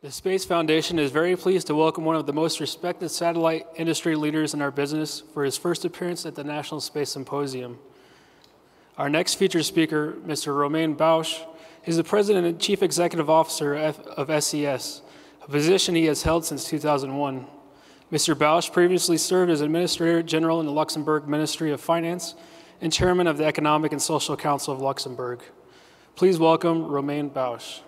The Space Foundation is very pleased to welcome one of the most respected satellite industry leaders in our business for his first appearance at the National Space Symposium. Our next featured speaker, Mr. Romain Bausch, is the President and Chief Executive Officer of SES, a position he has held since 2001. Mr. Bausch previously served as Administrator General in the Luxembourg Ministry of Finance and Chairman of the Economic and Social Council of Luxembourg. Please welcome Romain Bausch.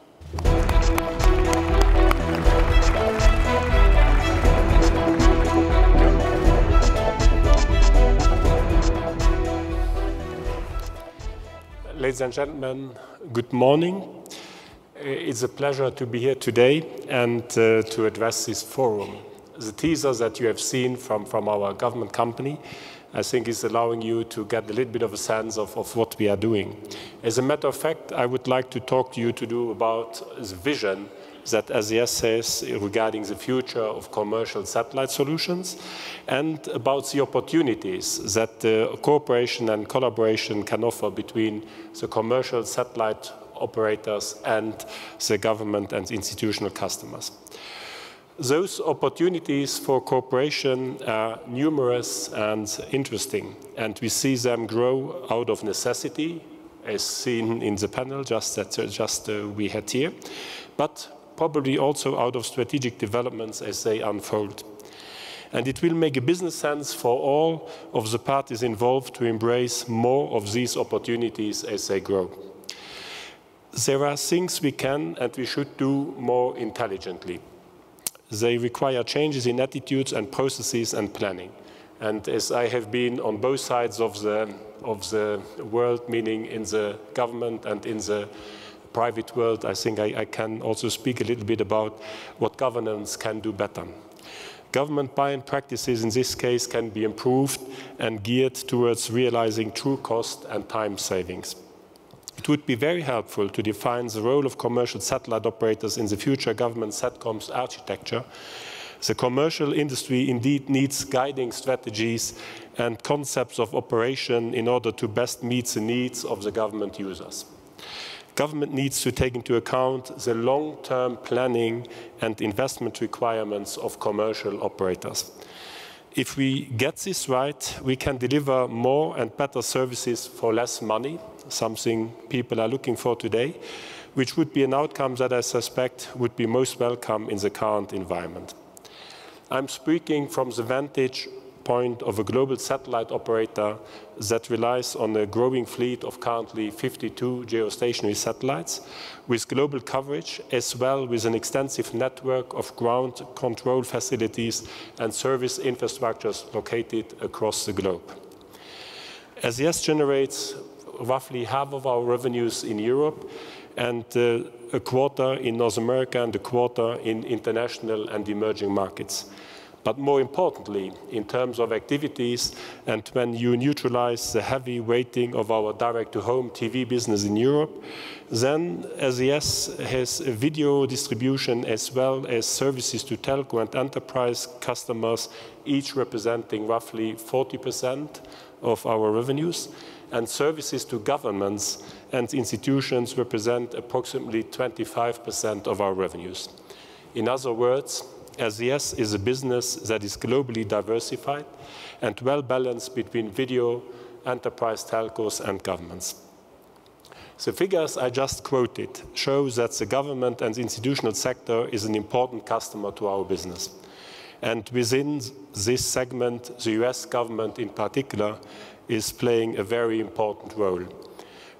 Ladies and gentlemen, good morning. It's a pleasure to be here today and to address this forum. The teaser that you have seen from our government company, I think, is allowing you to get a little bit of a sense of what we are doing. As a matter of fact, I would like to talk to you about the vision that SES has regarding the future of commercial satellite solutions and about the opportunities that cooperation and collaboration can offer between the commercial satellite operators and the government and institutional customers. Those opportunities for cooperation are numerous and interesting, and we see them grow out of necessity, as seen in the panel we had here, but probably also out of strategic developments as they unfold. And it will make a business sense for all of the parties involved to embrace more of these opportunities as they grow. There are things we can and we should do more intelligently. They require changes in attitudes and processes and planning. And as I have been on both sides of the world, meaning in the government and in the private world, I think I can also speak a little bit about what governance can do better. Government buy-in practices in this case can be improved and geared towards realizing true cost and time savings. It would be very helpful to define the role of commercial satellite operators in the future government SATCOM's architecture. The commercial industry indeed needs guiding strategies and concepts of operation in order to best meet the needs of the government users. Government needs to take into account the long-term planning and investment requirements of commercial operators. If we get this right, we can deliver more and better services for less money, something people are looking for today, which would be an outcome that I suspect would be most welcome in the current environment. I'm speaking from the vantage point of a global satellite operator that relies on a growing fleet of currently 52 geostationary satellites with global coverage, as well as an extensive network of ground control facilities and service infrastructures located across the globe. SES generates roughly half of our revenues in Europe and a quarter in North America and a quarter in international and emerging markets. But more importantly, in terms of activities, and when you neutralize the heavy weighting of our direct-to-home TV business in Europe, then SES has a video distribution as well as services to telco and enterprise customers, each representing roughly 40% of our revenues, and services to governments and institutions represent approximately 25% of our revenues. In other words, SES is a business that is globally diversified and well-balanced between video, enterprise telcos, and governments. The figures I just quoted show that the government and institutional sector is an important customer to our business. And within this segment, the US government in particular is playing a very important role.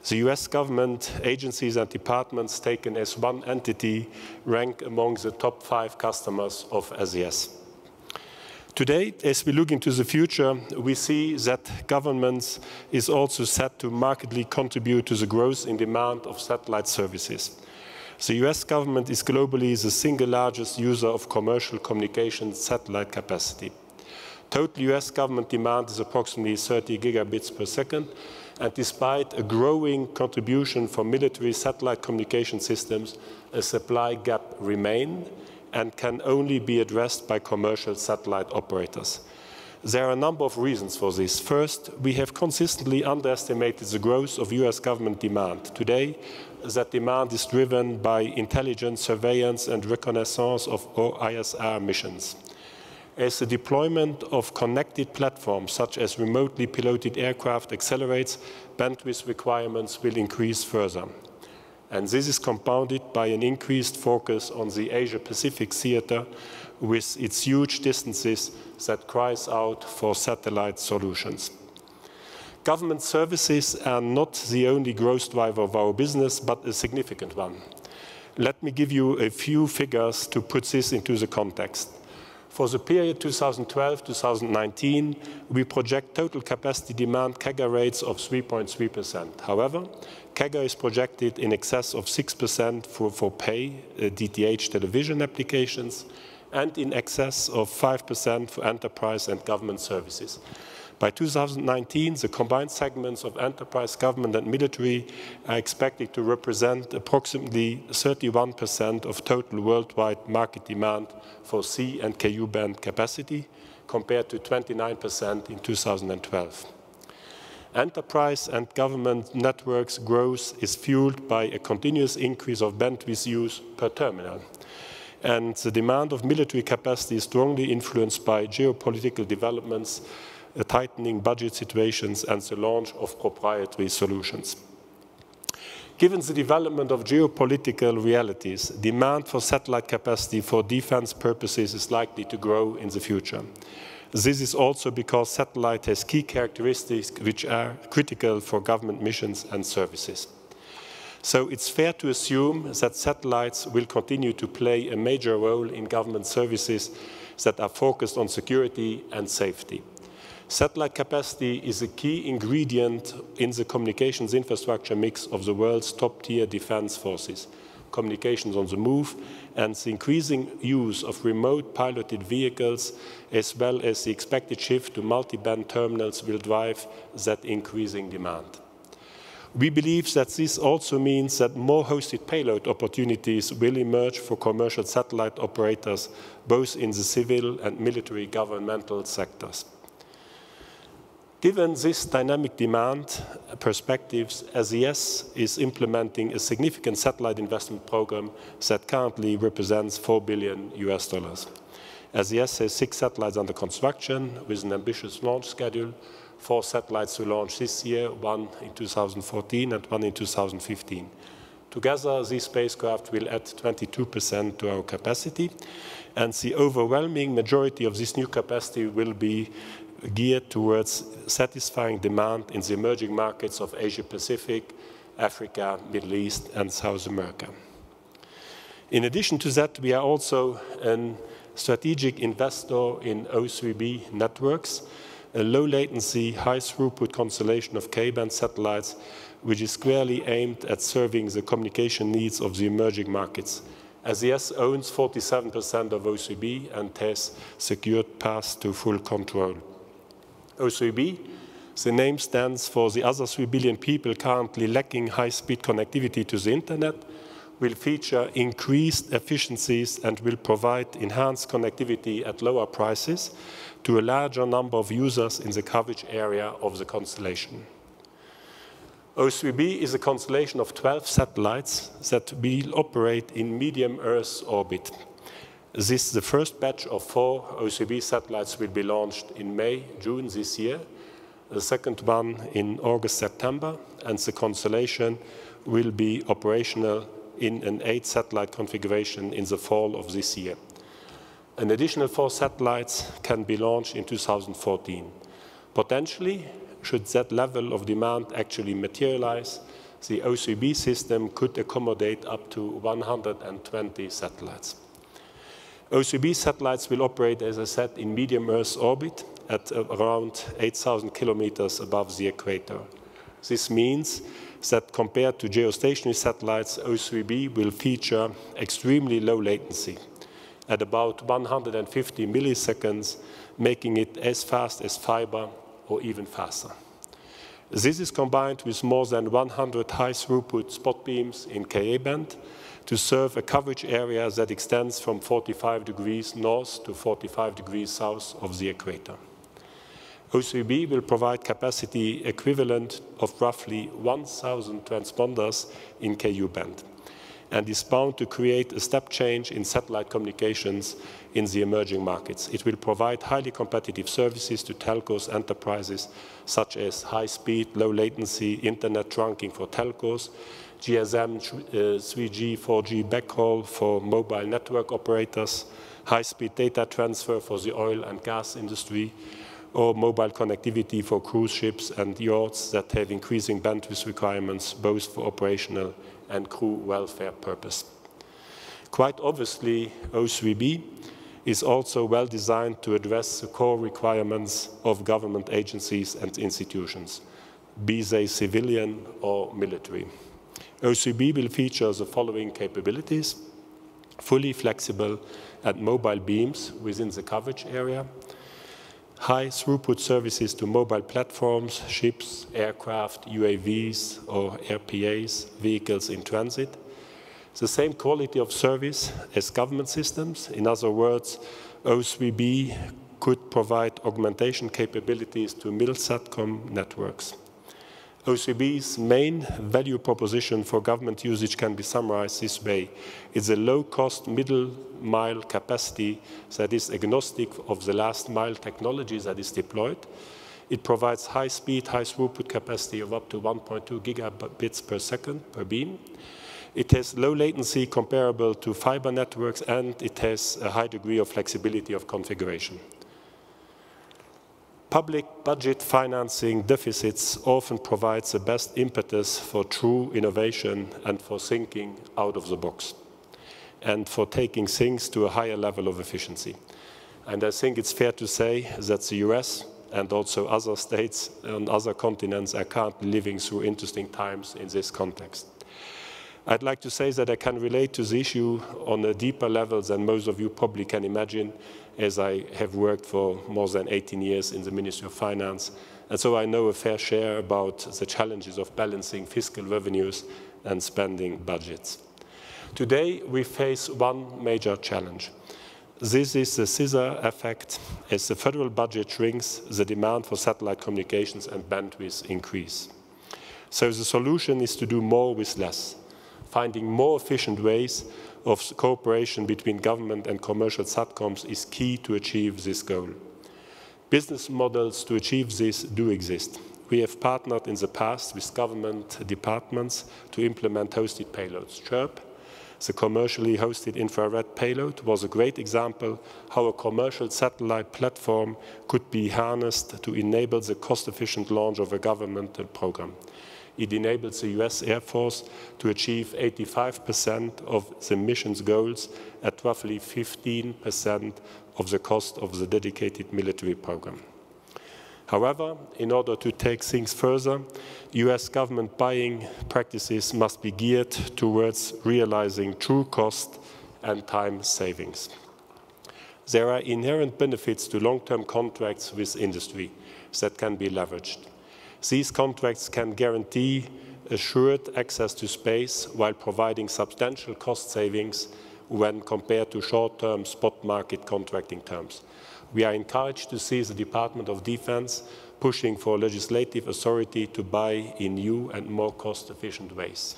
The US government agencies and departments taken as one entity rank among the top 5 customers of SES. Today, as we look into the future, we see that governments is also set to markedly contribute to the growth in demand of satellite services. The US government is globally the single largest user of commercial communication satellite capacity. Total US government demand is approximately 30 gigabits per second, and despite a growing contribution from military satellite communication systems, a supply gap remains and can only be addressed by commercial satellite operators. There are a number of reasons for this. First, we have consistently underestimated the growth of US government demand. Today, that demand is driven by intelligence, surveillance, and reconnaissance of ISR missions. As the deployment of connected platforms, such as remotely piloted aircraft, accelerates, bandwidth requirements will increase further. And this is compounded by an increased focus on the Asia-Pacific theater with its huge distances that cries out for satellite solutions. Government services are not the only growth driver of our business, but a significant one. Let me give you a few figures to put this into the context. For the period 2012-2019, we project total capacity demand CAGR rates of 3.3%. However, CAGR is projected in excess of 6% for pay DTH television applications and in excess of 5% for enterprise and government services. By 2019, the combined segments of enterprise, government, and military are expected to represent approximately 31% of total worldwide market demand for C and Ku band capacity, compared to 29% in 2012. Enterprise and government networks growth is fueled by a continuous increase of bandwidth use per terminal. And the demand of military capacity is strongly influenced by geopolitical developments, tightening budget situations, and the launch of proprietary solutions. Given the development of geopolitical realities, demand for satellite capacity for defense purposes is likely to grow in the future. This is also because satellite has key characteristics which are critical for government missions and services. So it's fair to assume that satellites will continue to play a major role in government services that are focused on security and safety. Satellite capacity is a key ingredient in the communications infrastructure mix of the world's top-tier defense forces, communications on the move, and the increasing use of remote piloted vehicles, as well as the expected shift to multi-band terminals, will drive that increasing demand. We believe that this also means that more hosted payload opportunities will emerge for commercial satellite operators, both in the civil and military governmental sectors. Given this dynamic demand perspectives, SES is implementing a significant satellite investment program that currently represents $4 billion. SES has 6 satellites under construction with an ambitious launch schedule, 4 satellites to launch this year, 1 in 2014 and 1 in 2015. Together, these spacecraft will add 22% to our capacity, and the overwhelming majority of this new capacity will be geared towards satisfying demand in the emerging markets of Asia-Pacific, Africa, Middle East, and South America. In addition to that, we are also a strategic investor in O3b networks, a low-latency, high-throughput constellation of K-band satellites, which is squarely aimed at serving the communication needs of the emerging markets. SES owns 47% of O3b and has secured paths to full control. O3b, the name stands for the other 3 billion people currently lacking high-speed connectivity to the internet, will feature increased efficiencies and will provide enhanced connectivity at lower prices to a larger number of users in the coverage area of the constellation. O3b is a constellation of 12 satellites that will operate in medium Earth orbit. The first batch of 4 O3b satellites will be launched in May, June this year, the second one in August, September, and the constellation will be operational in an 8-satellite configuration in the fall of this year. An additional 4 satellites can be launched in 2014. Potentially, should that level of demand actually materialize, the O3b system could accommodate up to 120 satellites. O3b satellites will operate, as I said, in medium Earth orbit at around 8,000 kilometers above the equator. This means that compared to geostationary satellites, O3b will feature extremely low latency at about 150 milliseconds, making it as fast as fiber or even faster. This is combined with more than 100 high-throughput spot beams in Ka band to serve a coverage area that extends from 45 degrees north to 45 degrees south of the equator. O3b will provide capacity equivalent of roughly 1,000 transponders in Ku band, and is bound to create a step change in satellite communications in the emerging markets. It will provide highly competitive services to telcos enterprises, such as high-speed, low-latency internet trunking for telcos, GSM 3G, 4G backhaul for mobile network operators, high-speed data transfer for the oil and gas industry, or mobile connectivity for cruise ships and yachts that have increasing bandwidth requirements both for operational and crew welfare purpose. Quite obviously, O3b is also well designed to address the core requirements of government agencies and institutions, be they civilian or military. O3b will feature the following capabilities: fully flexible and mobile beams within the coverage area, high throughput services to mobile platforms, ships, aircraft, UAVs, or RPAs, vehicles in transit, the same quality of service as government systems. In other words, O3b could provide augmentation capabilities to Mil-Satcom networks. O3b's main value proposition for government usage can be summarized this way. It's a low-cost middle-mile capacity that is agnostic of the last-mile technology that is deployed. It provides high-speed, high-throughput capacity of up to 1.2 gigabits per second per beam. It has low latency comparable to fiber networks, and it has a high degree of flexibility of configuration. Public budget financing deficits often provide the best impetus for true innovation and for thinking out of the box and for taking things to a higher level of efficiency. And I think it's fair to say that the US and also other states on other continents are currently living through interesting times in this context. I'd like to say that I can relate to the issue on a deeper level than most of you probably can imagine, as I have worked for more than 18 years in the Ministry of Finance, and so I know a fair share about the challenges of balancing fiscal revenues and spending budgets. Today, we face one major challenge. This is the scissor effect. As the federal budget shrinks, the demand for satellite communications and bandwidth increase. So the solution is to do more with less, finding more efficient ways of cooperation between government and commercial satcoms is key to achieve this goal. Business models to achieve this do exist. We have partnered in the past with government departments to implement hosted payloads. CHIRP, the commercially hosted infrared payload, was a great example how a commercial satellite platform could be harnessed to enable the cost-efficient launch of a governmental program. It enables the US Air Force to achieve 85% of the mission's goals at roughly 15% of the cost of the dedicated military program. However, in order to take things further, US government buying practices must be geared towards realizing true cost and time savings. There are inherent benefits to long-term contracts with industry that can be leveraged. These contracts can guarantee assured access to space while providing substantial cost savings when compared to short-term spot market contracting terms. We are encouraged to see the Department of Defense pushing for legislative authority to buy in new and more cost-efficient ways.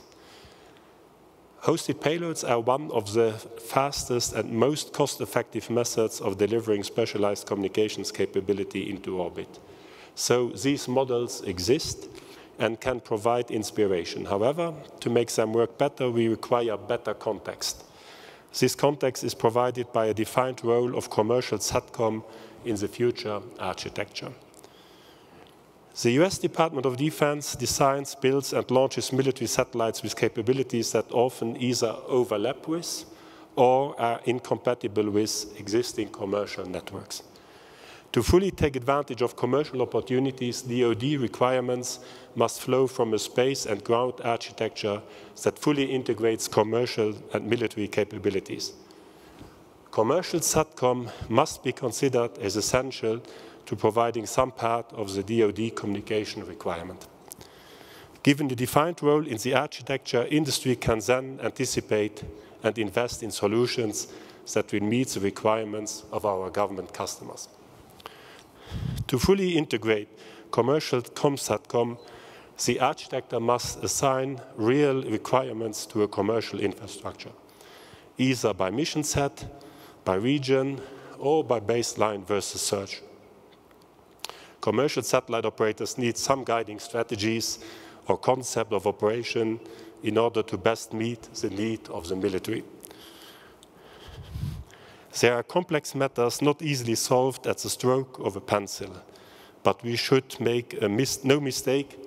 Hosted payloads are one of the fastest and most cost-effective methods of delivering specialized communications capability into orbit. So these models exist and can provide inspiration. However, to make them work better, we require better context. This context is provided by a defined role of commercial SATCOM in the future architecture. The US Department of Defense designs, builds, and launches military satellites with capabilities that often either overlap with or are incompatible with existing commercial networks. To fully take advantage of commercial opportunities, DoD requirements must flow from a space and ground architecture that fully integrates commercial and military capabilities. Commercial SATCOM must be considered as essential to providing some part of the DoD communication requirement. Given the defined role in the architecture, industry can then anticipate and invest in solutions that will meet the requirements of our government customers. To fully integrate commercial ComSatcom, the architecture must assign real requirements to a commercial infrastructure, either by mission set, by region, or by baseline versus search. Commercial satellite operators need some guiding strategies or concept of operation in order to best meet the need of the military. There are complex matters not easily solved at the stroke of a pencil, but we should make no mistake,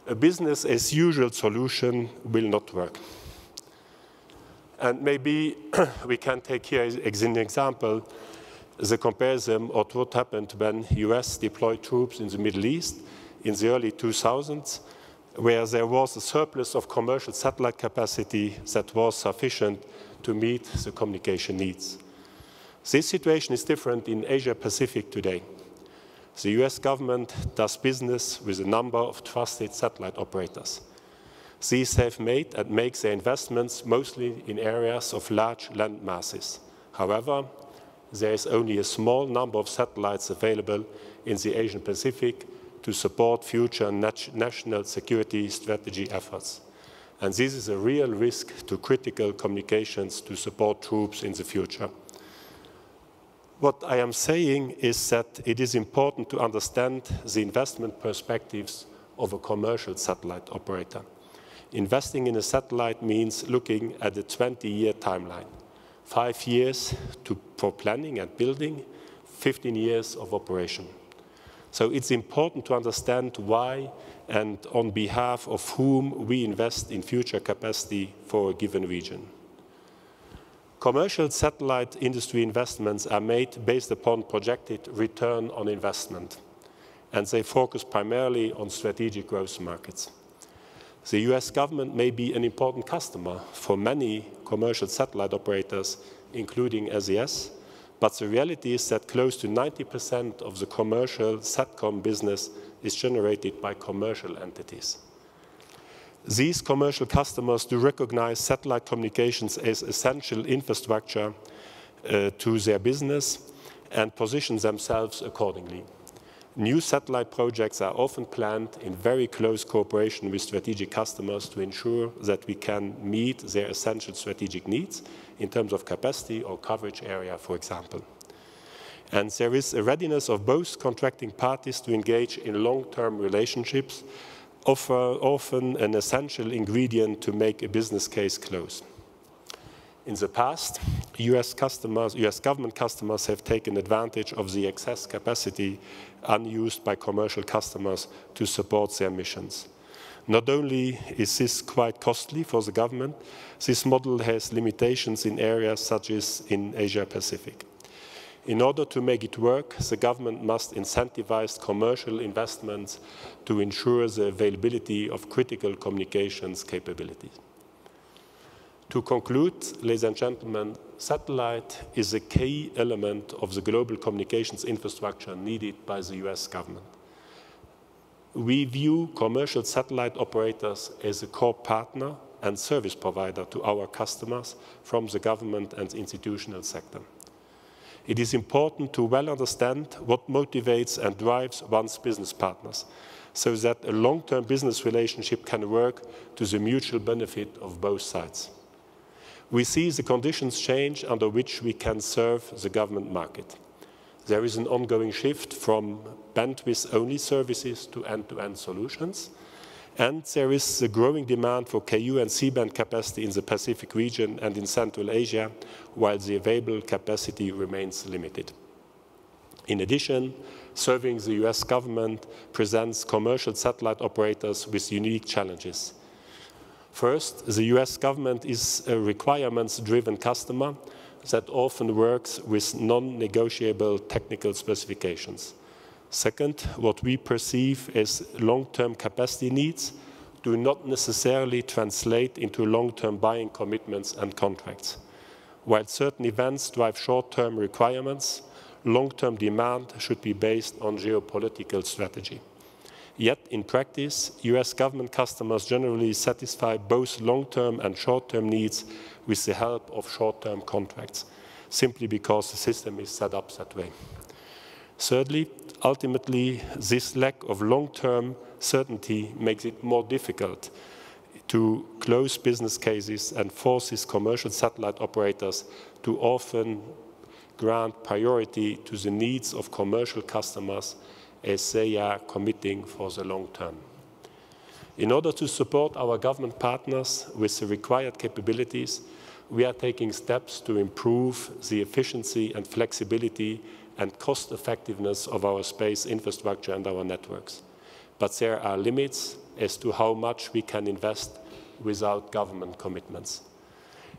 a business as usual solution will not work. And maybe we can take here as an example the comparison of what happened when US deployed troops in the Middle East in the early 2000s, where there was a surplus of commercial satellite capacity that was sufficient to meet the communication needs. This situation is different in Asia Pacific today. The US government does business with a number of trusted satellite operators. These have made and make their investments mostly in areas of large land masses. However, there is only a small number of satellites available in the Asian Pacific to support future national security strategy efforts. And this is a real risk to critical communications to support troops in the future. What I am saying is that it is important to understand the investment perspectives of a commercial satellite operator. Investing in a satellite means looking at a 20-year timeline. 5 years for planning and building, 15 years of operation. So it's important to understand why and on behalf of whom we invest in future capacity for a given region. Commercial satellite industry investments are made based upon projected return on investment, and they focus primarily on strategic growth markets. The US government may be an important customer for many commercial satellite operators, including SES, but the reality is that close to 90% of the commercial SATCOM business is generated by commercial entities. These commercial customers do recognize satellite communications as essential infrastructure to their business and position themselves accordingly. New satellite projects are often planned in very close cooperation with strategic customers to ensure that we can meet their essential strategic needs in terms of capacity or coverage area, for example. And there is a readiness of both contracting parties to engage in long-term relationships, often an essential ingredient to make a business case close. In the past, US government customers have taken advantage of the excess capacity unused by commercial customers to support their missions. Not only is this quite costly for the government, this model has limitations in areas such as in Asia Pacific. In order to make it work, the government must incentivize commercial investments to ensure the availability of critical communications capabilities. To conclude, ladies and gentlemen, satellite is a key element of the global communications infrastructure needed by the US government. We view commercial satellite operators as a core partner and service provider to our customers from the government and institutional sector. It is important to well understand what motivates and drives one's business partners, so that a long-term business relationship can work to the mutual benefit of both sides. We see the conditions change under which we can serve the government market. There is an ongoing shift from bandwidth-only services to end-to-end solutions, and there is a growing demand for Ku and C-band capacity in the Pacific region and in Central Asia, while the available capacity remains limited. In addition, serving the US government presents commercial satellite operators with unique challenges. First, the US government is a requirements-driven customer that often works with non-negotiable technical specifications. Second, what we perceive as long-term capacity needs do not necessarily translate into long-term buying commitments and contracts. While certain events drive short-term requirements, long-term demand should be based on geopolitical strategy. Yet, in practice, US government customers generally satisfy both long-term and short-term needs with the help of short-term contracts, simply because the system is set up that way. Thirdly, ultimately, this lack of long-term certainty makes it more difficult to close business cases and forces commercial satellite operators to often grant priority to the needs of commercial customers as they are committing for the long term. In order to support our government partners with the required capabilities, we are taking steps to improve the efficiency and flexibility and cost effectiveness of our space infrastructure and our networks. But there are limits as to how much we can invest without government commitments.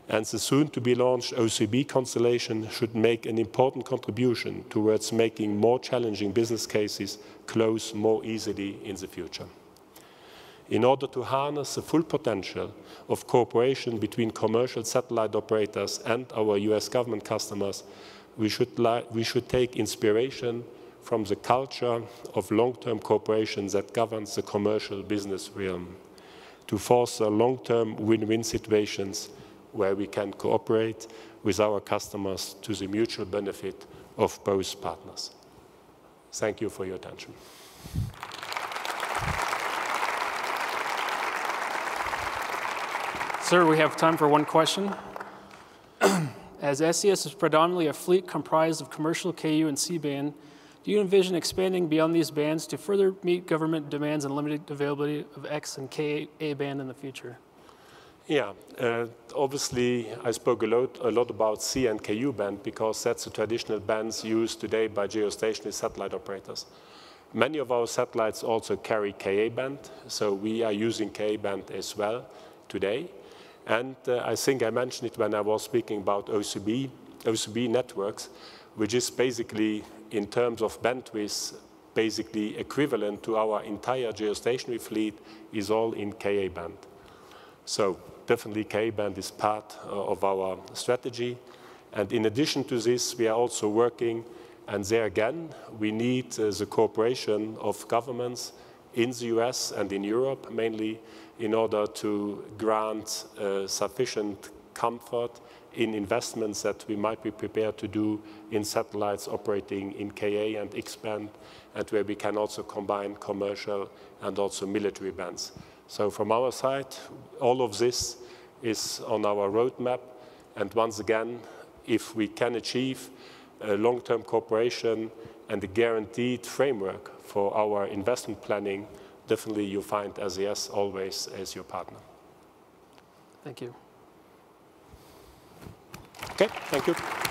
And the soon-to-be-launched OCB constellation should make an important contribution towards making more challenging business cases close more easily in the future. In order to harness the full potential of cooperation between commercial satellite operators and our US government customers, we should take inspiration from the culture of long-term cooperation that governs the commercial business realm to foster long-term win-win situations where we can cooperate with our customers to the mutual benefit of both partners. Thank you for your attention. Sir, we have time for one question. As SES is predominantly a fleet comprised of commercial KU and C-band, do you envision expanding beyond these bands to further meet government demands and limited availability of X and Ka band in the future? Yeah, obviously I spoke a lot about C and KU band because that's the traditional bands used today by geostationary satellite operators. Many of our satellites also carry Ka band, so we are using Ka band as well today. And I think I mentioned it when I was speaking about OCB networks, which is basically, in terms of bandwidth, basically equivalent to our entire geostationary fleet is all in Ka band. So definitely Ka band is part of our strategy. And in addition to this, we are also working, and there again, we need the cooperation of governments in the US and in Europe mainly, in order to grant sufficient comfort in investments that we might be prepared to do in satellites operating in Ka and X band, and where we can also combine commercial and also military bands. So from our side, all of this is on our roadmap. And once again, if we can achieve a long-term cooperation and a guaranteed framework for our investment planning, definitely you find SES always as your partner. Thank you. Okay, thank you.